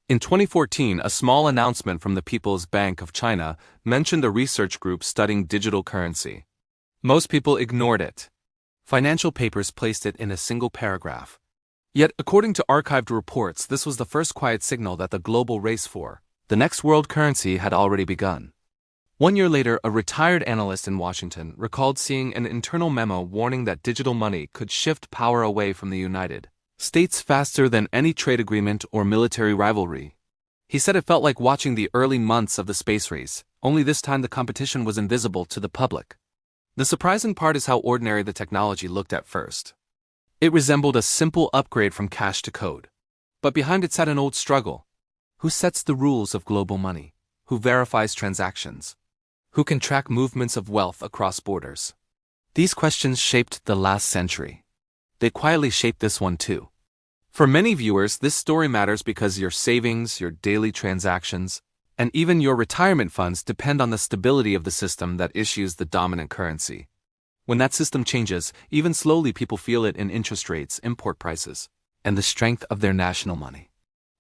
In 2014, a small announcement from the People's Bank of China mentioned a research group studying digital currency. Most people ignored it. Financial papers placed it in a single paragraph. Yet, according to archived reports, this was the first quiet signal that the global race for the next world currency had already begun. 1 year later, a retired analyst in Washington recalled seeing an internal memo warning that digital money could shift power away from the United States faster than any trade agreement or military rivalry. He said it felt like watching the early months of the space race, only this time the competition was invisible to the public. The surprising part is how ordinary the technology looked at first. It resembled a simple upgrade from cash to code. But behind it sat an old struggle. Who sets the rules of global money? Who verifies transactions? Who can track movements of wealth across borders? These questions shaped the last century. They quietly shaped this one too. For many viewers, this story matters because your savings, your daily transactions, and even your retirement funds depend on the stability of the system that issues the dominant currency. When that system changes, even slowly people feel it in interest rates, import prices, and the strength of their national money.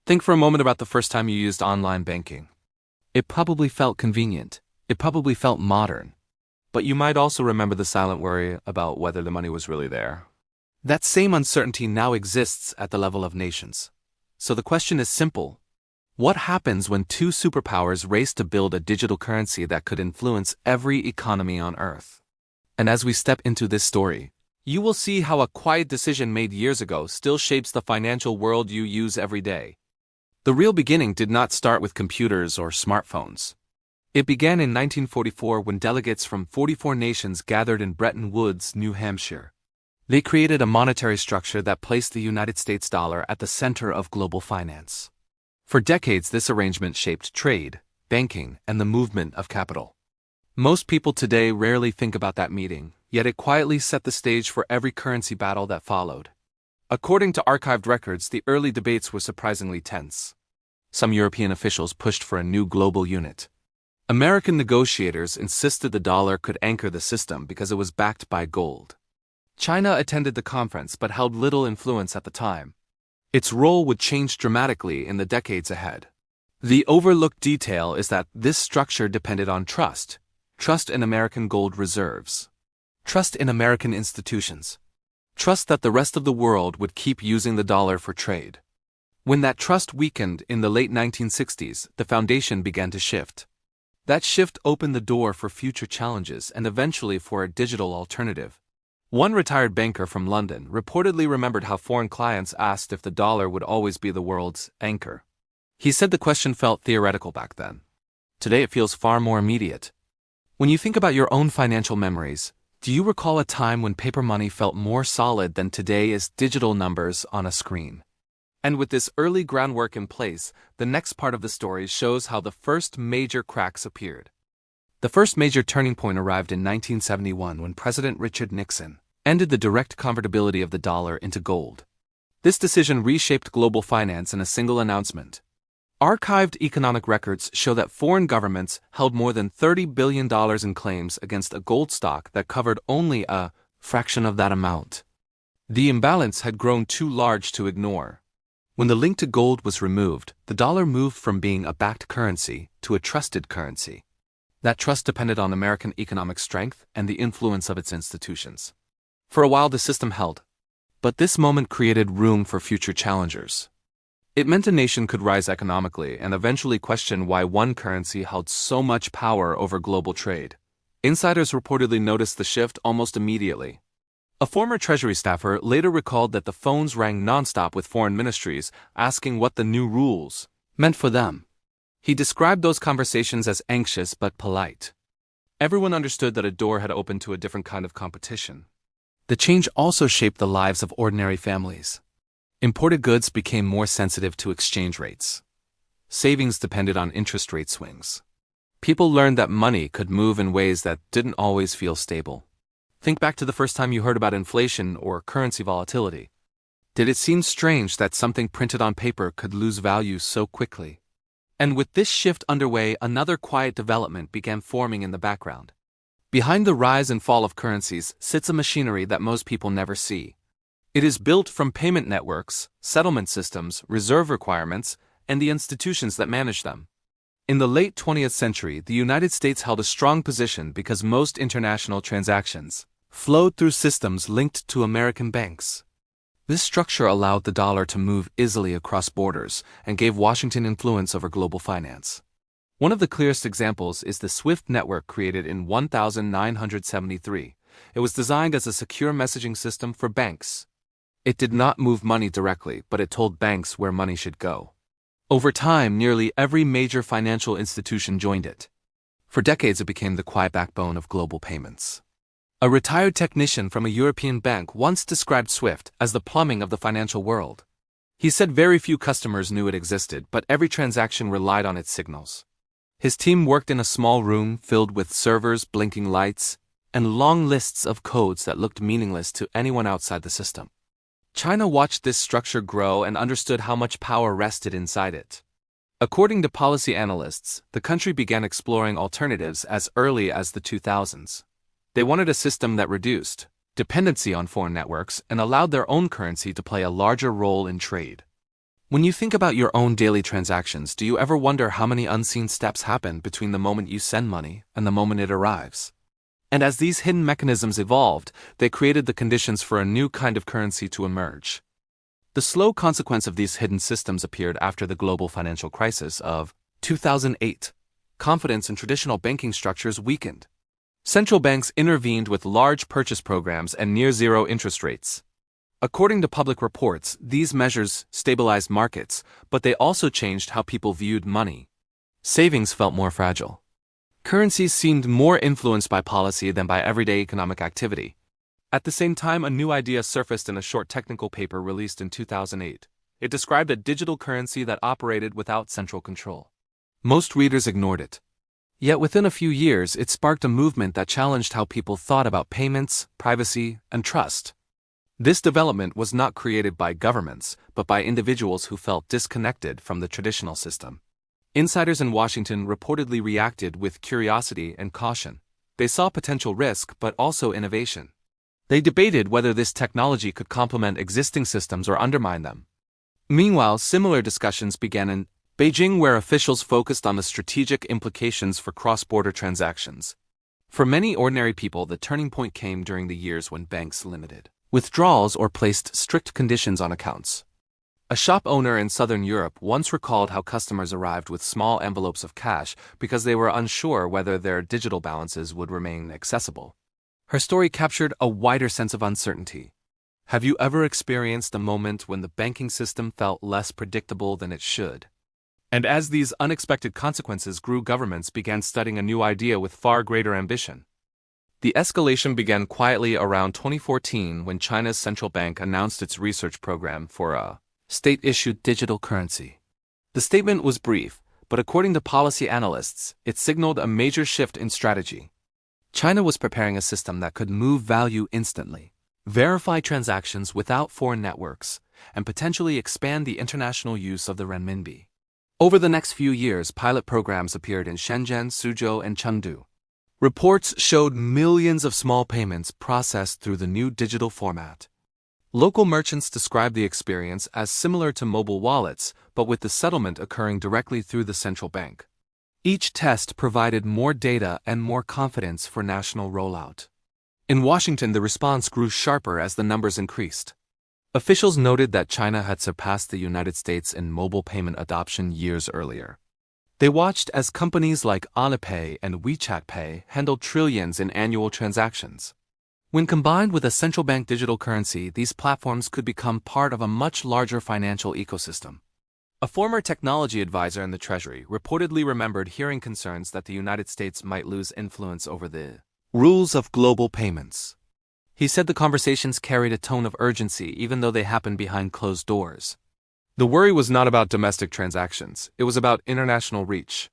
Think for a moment about the first time you used online banking. It probably felt convenient. It probably felt modern. But you might also remember the silent worry about whether the money was really there. That same uncertainty now exists at the level of nations. So the question is simple. What happens when two superpowers race to build a digital currency that could influence every economy on Earth? And as we step into this story, you will see how a quiet decision made years ago still shapes the financial world you use every day. The real beginning did not start with computers or smartphones. It began in 1944 when delegates from 44 nations gathered in Bretton Woods, New Hampshire. They created a monetary structure that placed the United States dollar at the center of global finance. For decades, this arrangement shaped trade, banking, and the movement of capital. Most people today rarely think about that meeting, yet it quietly set the stage for every currency battle that followed. According to archived records, the early debates were surprisingly tense. Some European officials pushed for a new global unit. American negotiators insisted the dollar could anchor the system because it was backed by gold. China attended the conference but held little influence at the time. Its role would change dramatically in the decades ahead. The overlooked detail is that this structure depended on trust. Trust in American gold reserves. Trust in American institutions. Trust that the rest of the world would keep using the dollar for trade. When that trust weakened in the late 1960s, the foundation began to shift. That shift opened the door for future challenges and eventually for a digital alternative. One retired banker from London reportedly remembered how foreign clients asked if the dollar would always be the world's anchor. He said the question felt theoretical back then. Today it feels far more immediate. When you think about your own financial memories, do you recall a time when paper money felt more solid than today is digital numbers on a screen? And with this early groundwork in place, the next part of the story shows how the first major cracks appeared. The first major turning point arrived in 1971 when President Richard Nixon ended the direct convertibility of the dollar into gold. This decision reshaped global finance in a single announcement. Archived economic records show that foreign governments held more than $30 billion in claims against a gold stock that covered only a fraction of that amount. The imbalance had grown too large to ignore. When the link to gold was removed, the dollar moved from being a backed currency to a trusted currency. That trust depended on American economic strength and the influence of its institutions. For a while the system held. But this moment created room for future challengers. It meant a nation could rise economically and eventually question why one currency held so much power over global trade. Insiders reportedly noticed the shift almost immediately. A former Treasury staffer later recalled that the phones rang nonstop with foreign ministries asking what the new rules meant for them. He described those conversations as anxious but polite. Everyone understood that a door had opened to a different kind of competition. The change also shaped the lives of ordinary families. Imported goods became more sensitive to exchange rates. Savings depended on interest rate swings. People learned that money could move in ways that didn't always feel stable. Think back to the first time you heard about inflation or currency volatility. Did it seem strange that something printed on paper could lose value so quickly? And with this shift underway, another quiet development began forming in the background. Behind the rise and fall of currencies sits a machinery that most people never see. It is built from payment networks, settlement systems, reserve requirements, and the institutions that manage them. In the late 20th century, the United States held a strong position because most international transactions flowed through systems linked to American banks. This structure allowed the dollar to move easily across borders and gave Washington influence over global finance. One of the clearest examples is the SWIFT network created in 1973. It was designed as a secure messaging system for banks. It did not move money directly, but it told banks where money should go. Over time, nearly every major financial institution joined it. For decades, it became the quiet backbone of global payments. A retired technician from a European bank once described SWIFT as the plumbing of the financial world. He said very few customers knew it existed, but every transaction relied on its signals. His team worked in a small room filled with servers, blinking lights, and long lists of codes that looked meaningless to anyone outside the system. China watched this structure grow and understood how much power rested inside it. According to policy analysts, the country began exploring alternatives as early as the 2000s. They wanted a system that reduced dependency on foreign networks and allowed their own currency to play a larger role in trade. When you think about your own daily transactions, do you ever wonder how many unseen steps happen between the moment you send money and the moment it arrives? And as these hidden mechanisms evolved, they created the conditions for a new kind of currency to emerge. The slow consequence of these hidden systems appeared after the global financial crisis of 2008. Confidence in traditional banking structures weakened. Central banks intervened with large purchase programs and near-zero interest rates. According to public reports, these measures stabilized markets, but they also changed how people viewed money. Savings felt more fragile. Currencies seemed more influenced by policy than by everyday economic activity. At the same time, a new idea surfaced in a short technical paper released in 2008. It described a digital currency that operated without central control. Most readers ignored it. Yet within a few years, it sparked a movement that challenged how people thought about payments, privacy, and trust. This development was not created by governments, but by individuals who felt disconnected from the traditional system. Insiders in Washington reportedly reacted with curiosity and caution. They saw potential risk, but also innovation. They debated whether this technology could complement existing systems or undermine them. Meanwhile, similar discussions began in Beijing, where officials focused on the strategic implications for cross-border transactions. For many ordinary people, the turning point came during the years when banks limited withdrawals or placed strict conditions on accounts. A shop owner in southern Europe once recalled how customers arrived with small envelopes of cash because they were unsure whether their digital balances would remain accessible. Her story captured a wider sense of uncertainty. Have you ever experienced a moment when the banking system felt less predictable than it should? And as these unexpected consequences grew, governments began studying a new idea with far greater ambition. The escalation began quietly around 2014 when China's central bank announced its research program for a state-issued digital currency. The statement was brief, but according to policy analysts, it signaled a major shift in strategy. China was preparing a system that could move value instantly, verify transactions without foreign networks, and potentially expand the international use of the renminbi. Over the next few years, pilot programs appeared in Shenzhen, Suzhou, and Chengdu. Reports showed millions of small payments processed through the new digital format. Local merchants described the experience as similar to mobile wallets, but with the settlement occurring directly through the central bank. Each test provided more data and more confidence for national rollout. In Washington, the response grew sharper as the numbers increased. Officials noted that China had surpassed the United States in mobile payment adoption years earlier. They watched as companies like Alipay and WeChat Pay handled trillions in annual transactions. When combined with a central bank digital currency, these platforms could become part of a much larger financial ecosystem. A former technology advisor in the Treasury reportedly remembered hearing concerns that the United States might lose influence over the rules of global payments. He said the conversations carried a tone of urgency even though they happened behind closed doors. The worry was not about domestic transactions, it was about international reach.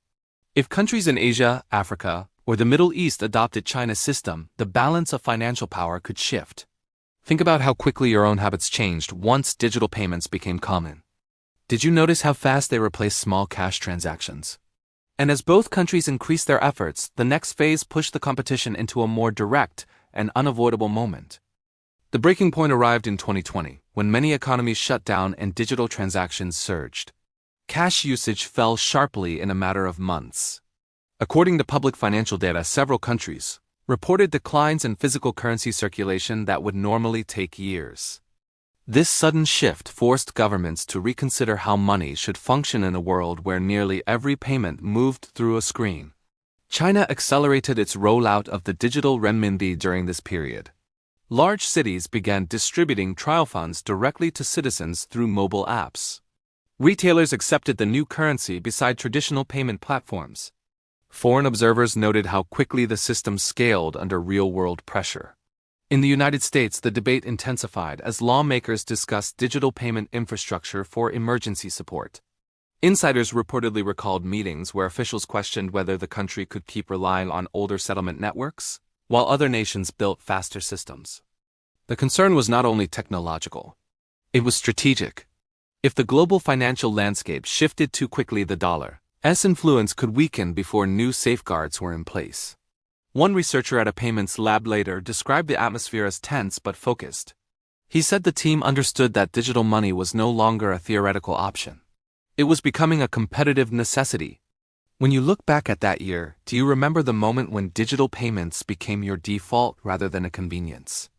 If countries in Asia, Africa, or the Middle East adopted China's system, the balance of financial power could shift. Think about how quickly your own habits changed once digital payments became common. Did you notice how fast they replaced small cash transactions? And as both countries increased their efforts, the next phase pushed the competition into a more direct and unavoidable moment. The breaking point arrived in 2020, when many economies shut down and digital transactions surged. Cash usage fell sharply in a matter of months. According to public financial data, several countries reported declines in physical currency circulation that would normally take years. This sudden shift forced governments to reconsider how money should function in a world where nearly every payment moved through a screen. China accelerated its rollout of the digital renminbi during this period. Large cities began distributing trial funds directly to citizens through mobile apps. Retailers accepted the new currency beside traditional payment platforms. Foreign observers noted how quickly the system scaled under real-world pressure. In the United States, the debate intensified as lawmakers discussed digital payment infrastructure for emergency support. Insiders reportedly recalled meetings where officials questioned whether the country could keep relying on older settlement networks, while other nations built faster systems. The concern was not only technological. It was strategic. If the global financial landscape shifted too quickly, the dollar's influence could weaken before new safeguards were in place. One researcher at a payments lab later described the atmosphere as tense but focused. He said the team understood that digital money was no longer a theoretical option. It was becoming a competitive necessity. When you look back at that year, do you remember the moment when digital payments became your default rather than a convenience?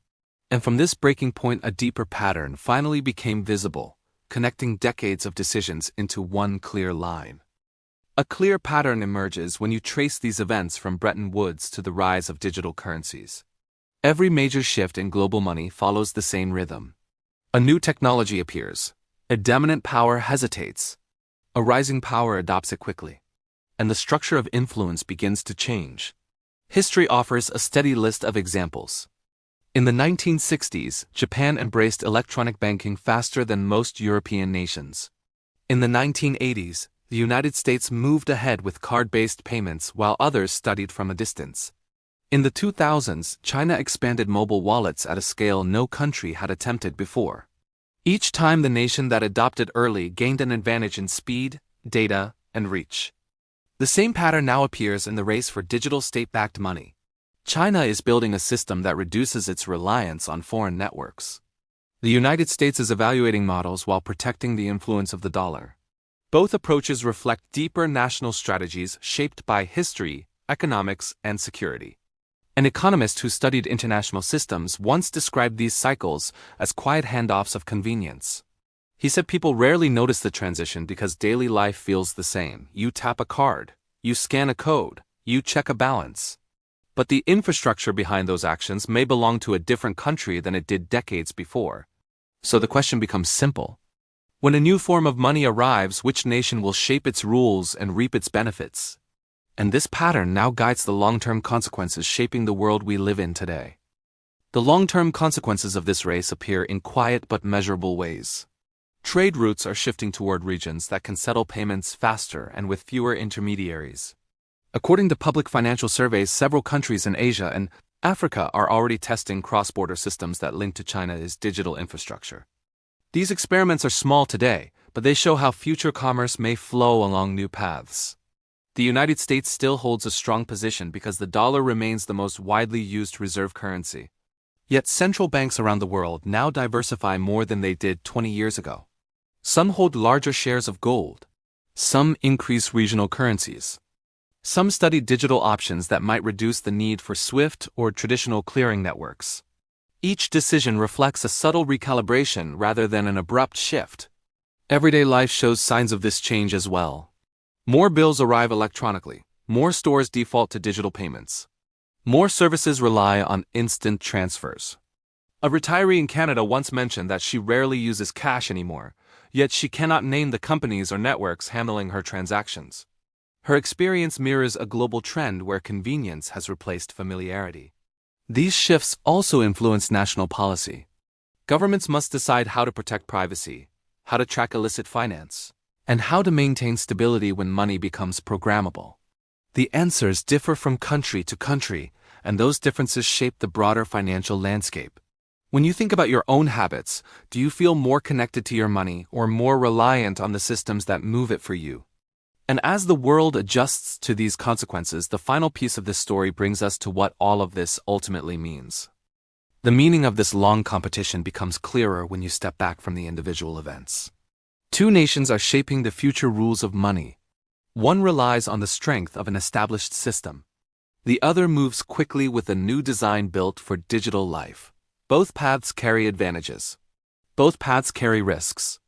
And from this breaking point, a deeper pattern finally became visible, connecting decades of decisions into one clear line. A clear pattern emerges when you trace these events from Bretton Woods to the rise of digital currencies. Every major shift in global money follows the same rhythm. A new technology appears. A dominant power hesitates. A rising power adopts it quickly. And the structure of influence begins to change. History offers a steady list of examples. In the 1960s, Japan embraced electronic banking faster than most European nations. In the 1980s, the United States moved ahead with card-based payments while others studied from a distance. In the 2000s, China expanded mobile wallets at a scale no country had attempted before. Each time, the nation that adopted early gained an advantage in speed, data, and reach. The same pattern now appears in the race for digital state-backed money. China is building a system that reduces its reliance on foreign networks. The United States is evaluating models while protecting the influence of the dollar. Both approaches reflect deeper national strategies shaped by history, economics, and security. An economist who studied international systems once described these cycles as quiet handoffs of convenience. He said people rarely notice the transition because daily life feels the same. You tap a card, you scan a code, you check a balance. But the infrastructure behind those actions may belong to a different country than it did decades before. So the question becomes simple. When a new form of money arrives, which nation will shape its rules and reap its benefits? And this pattern now guides the long-term consequences shaping the world we live in today. The long-term consequences of this race appear in quiet but measurable ways. Trade routes are shifting toward regions that can settle payments faster and with fewer intermediaries. According to public financial surveys, several countries in Asia and Africa are already testing cross-border systems that link to China's digital infrastructure. These experiments are small today, but they show how future commerce may flow along new paths. The United States still holds a strong position because the dollar remains the most widely used reserve currency. Yet central banks around the world now diversify more than they did 20 years ago. Some hold larger shares of gold. Some increase regional currencies. Some study digital options that might reduce the need for SWIFT or traditional clearing networks. Each decision reflects a subtle recalibration rather than an abrupt shift. Everyday life shows signs of this change as well. More bills arrive electronically. More stores default to digital payments. More services rely on instant transfers. A retiree in Canada once mentioned that she rarely uses cash anymore, yet she cannot name the companies or networks handling her transactions. Her experience mirrors a global trend where convenience has replaced familiarity. These shifts also influence national policy. Governments must decide how to protect privacy, how to track illicit finance, and how to maintain stability when money becomes programmable. The answers differ from country to country, and those differences shape the broader financial landscape. When you think about your own habits, do you feel more connected to your money or more reliant on the systems that move it for you? And as the world adjusts to these consequences, the final piece of this story brings us to what all of this ultimately means. The meaning of this long competition becomes clearer when you step back from the individual events. Two nations are shaping the future rules of money. One relies on the strength of an established system. The other moves quickly with a new design built for digital life. Both paths carry advantages. Both paths carry risks.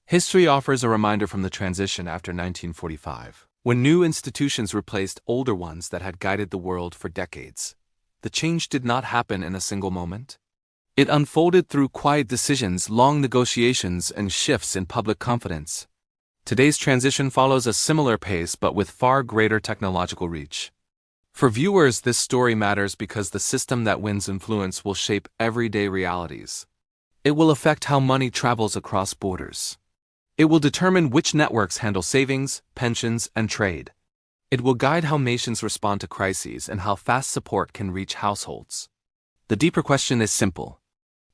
History offers a reminder from the transition after 1945, when new institutions replaced older ones that had guided the world for decades. The change did not happen in a single moment. It unfolded through quiet decisions, long negotiations, and shifts in public confidence. Today's transition follows a similar pace but with far greater technological reach. For viewers, this story matters because the system that wins influence will shape everyday realities. It will affect how money travels across borders. It will determine which networks handle savings, pensions, and trade. It will guide how nations respond to crises and how fast support can reach households. The deeper question is simple.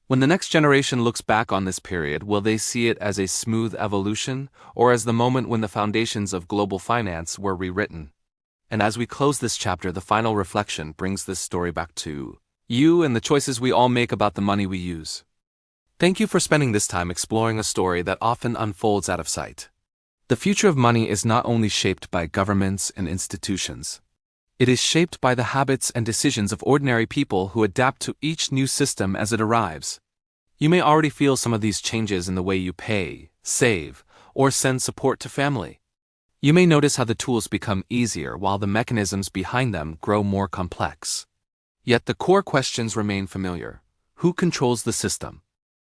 When the next generation looks back on this period, will they see it as a smooth evolution or as the moment when the foundations of global finance were rewritten? And as we close this chapter, the final reflection brings this story back to you and the choices we all make about the money we use. Thank you for spending this time exploring a story that often unfolds out of sight. The future of money is not only shaped by governments and institutions. It is shaped by the habits and decisions of ordinary people who adapt to each new system as it arrives. You may already feel some of these changes in the way you pay, save, or send support to family. You may notice how the tools become easier while the mechanisms behind them grow more complex. Yet the core questions remain familiar. Who controls the system?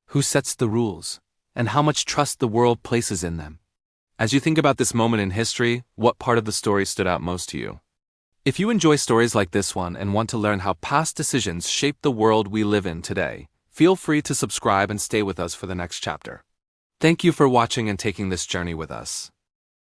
Who sets the rules? And how much trust the world places in them? As you think about this moment in history, what part of the story stood out most to you? If you enjoy stories like this one and want to learn how past decisions shape the world we live in today, feel free to subscribe and stay with us for the next chapter. Thank you for watching and taking this journey with us.